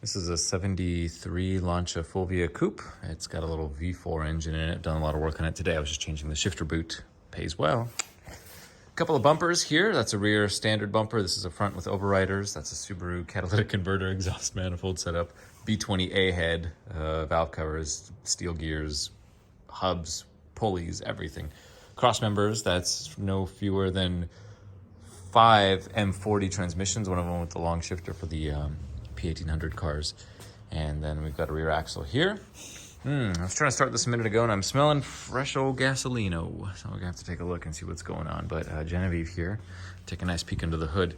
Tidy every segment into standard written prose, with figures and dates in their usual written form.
This is a 73 Lancia Fulvia Coupe. It's got a little V4 engine in it. Done a lot of work on it today. I was just changing the shifter boot. Pays well. A couple of bumpers here. That's a rear standard bumper. This is a front with overriders. That's a Subaru catalytic converter exhaust manifold setup. B20A head, valve covers, steel gears, hubs, pulleys, everything. Cross members, that's no fewer than 5 M40 transmissions, one of them with the long shifter for the P1800 cars. And then we've got a rear axle here. I was trying to start this a minute ago and I'm smelling fresh old gasolino. So we're gonna have to take a look and see what's going on. But Genevieve here, take a nice peek under the hood.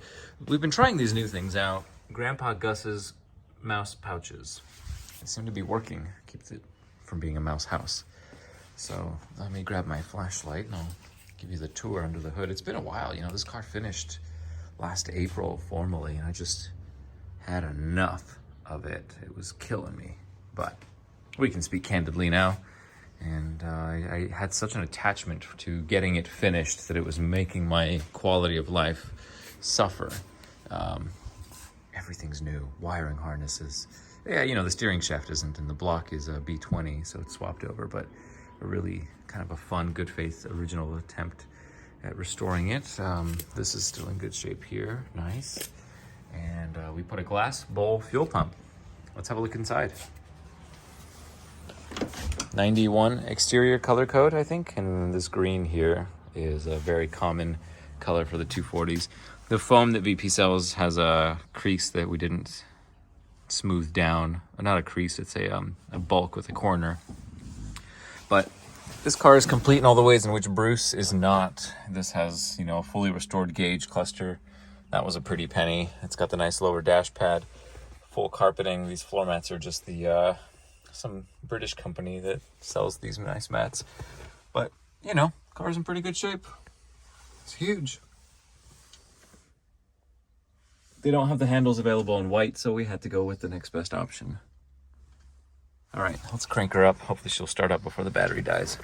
We've been trying these new things out. Grandpa Gus's mouse pouches. They seem to be working. Keeps it from being a mouse house. So let me grab my flashlight and I'll give you the tour under the hood. It's been a while, you know, this car finished last April formally and I just had enough of it. It was killing me, but we can speak candidly now. And I had such an attachment to getting it finished that it was making my quality of life suffer. Everything's new, wiring harnesses. Yeah, you know, the steering shaft isn't and the block is a B20, so it's swapped over, but a really kind of a fun, good faith, original attempt at restoring it. This is still in good shape here, nice. And we put a glass bowl fuel pump. Let's have a look inside. 91 exterior color code, I think, and this green here is a very common color for the 240s. The foam that VP sells has a crease that we didn't smooth down. Not a crease, it's a bulk with a corner. But this car is complete in all the ways in which Bruce is not. This has, you know, a fully restored gauge cluster. That was a pretty penny. It's got the nice lower dash pad, full carpeting. These floor mats are just the some British company that sells these nice mats. But, you know, car's in pretty good shape. It's huge. They don't have the handles available in white, so we had to go with the next best option. All right, let's crank her up. Hopefully she'll start up before the battery dies.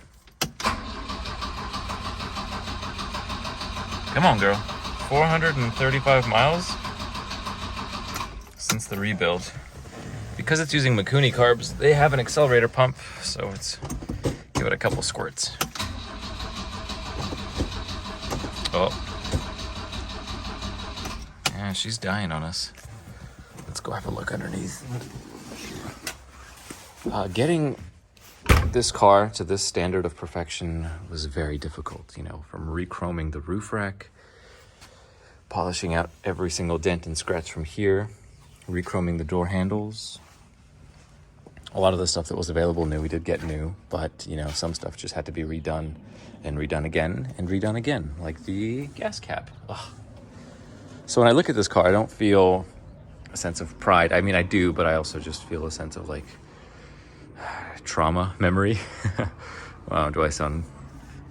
Come on, girl. 435 miles since the rebuild. Because it's using Mikuni carbs, they have an accelerator pump, so let's give it a couple squirts. Oh. Yeah, she's dying on us. Let's go have a look underneath. Getting this car to this standard of perfection was very difficult, you know, from re-chroming the roof rack, polishing out every single dent and scratch from here, re-chroming the door handles. A lot of the stuff that was available new, we did get new, but, you know, some stuff just had to be redone and redone again and redone again, like the gas cap. Ugh. So when I look at this car, I don't feel a sense of pride. I mean, I do, but I also just feel a sense of, like, trauma memory. Wow, do I sound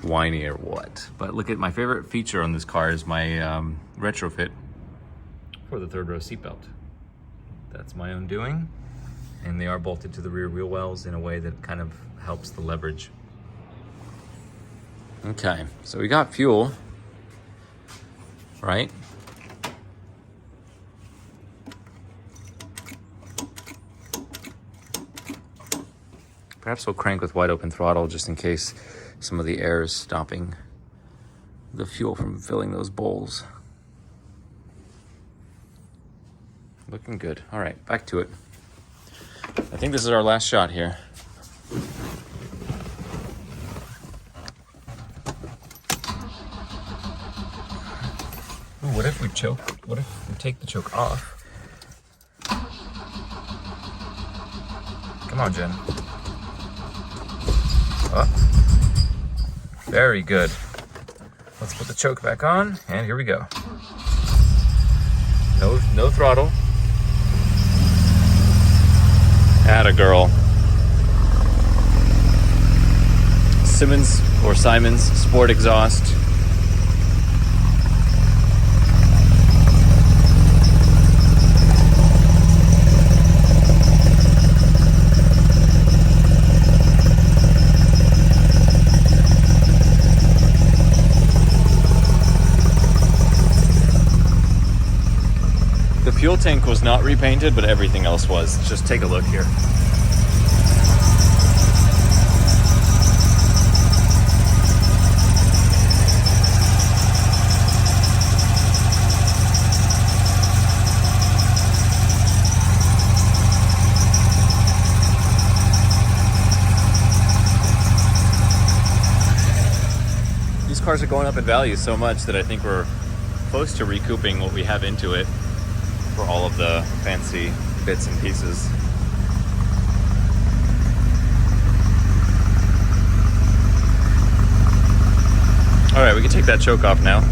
whiny or what? But look at my favorite feature on this car is my retrofit for the third row seatbelt. That's my own doing, and they are bolted to the rear wheel wells in a way that kind of helps the leverage. Okay, so we got fuel, right? Perhaps we'll crank with wide open throttle just in case some of the air is stopping the fuel from filling those bowls. Looking good. All right, back to it. I think this is our last shot here. Ooh, what if we choke? What if we take the choke off? Come on, Jen. Oh, very good. Let's put the choke back on, and here we go. No throttle. Atta girl. Simon's Sport Exhaust. fuel tank was was not repainted, but everything else was. Just take a look here. These cars are going up in value so much that I think we're close to recouping what we have into it for all of the fancy bits and pieces. All right, we can take that choke off now.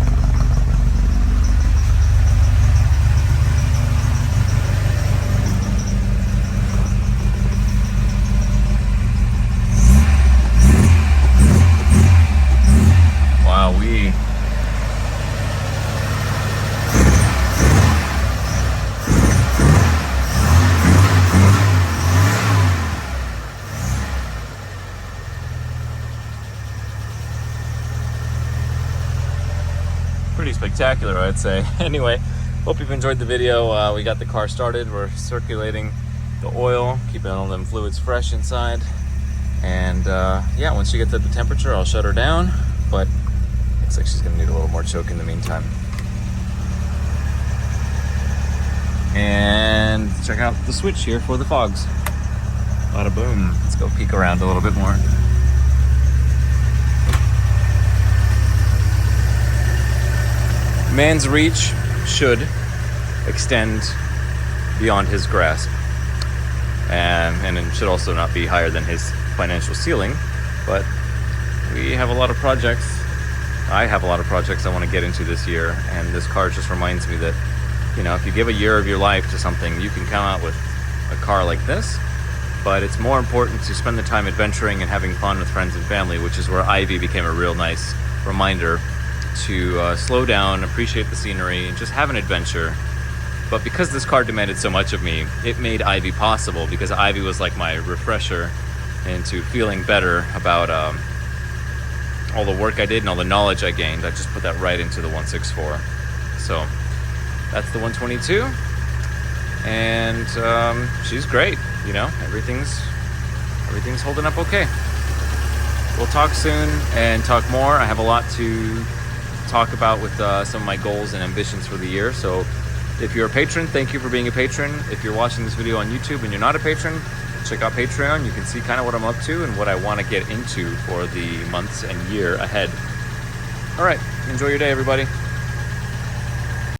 Pretty spectacular, I'd say. Anyway, hope you've enjoyed the video. We got the car started. We're circulating the oil, keeping all them fluids fresh inside. And yeah, once you get to the temperature, I'll shut her down. But looks like she's gonna need a little more choke in the meantime. And check out the switch here for the fogs. Bada boom. Let's go peek around a little bit more. Man's reach should extend beyond his grasp, and it should also not be higher than his financial ceiling. But we have a lot of projects. I have a lot of projects I want to get into this year, and this car just reminds me that, you know, if you give a year of your life to something, you can come out with a car like this. But it's more important to spend the time adventuring and having fun with friends and family, which is where Ivy became a real nice reminder to slow down, appreciate the scenery, and just have an adventure. But because this car demanded so much of me, it made Ivy possible, because Ivy was like my refresher into feeling better about all the work I did and all the knowledge I gained. I just put that right into the 164. So that's the 122, and she's great. You know, everything's holding up okay. We'll talk soon and talk more. I have a lot to talk about with some of my goals and ambitions for the year. So if you're a patron, thank you for being a patron. If you're watching this video on YouTube and you're not a patron, check out Patreon. You can see kind of what I'm up to and what I want to get into for the months and year ahead. All right, enjoy your day, everybody.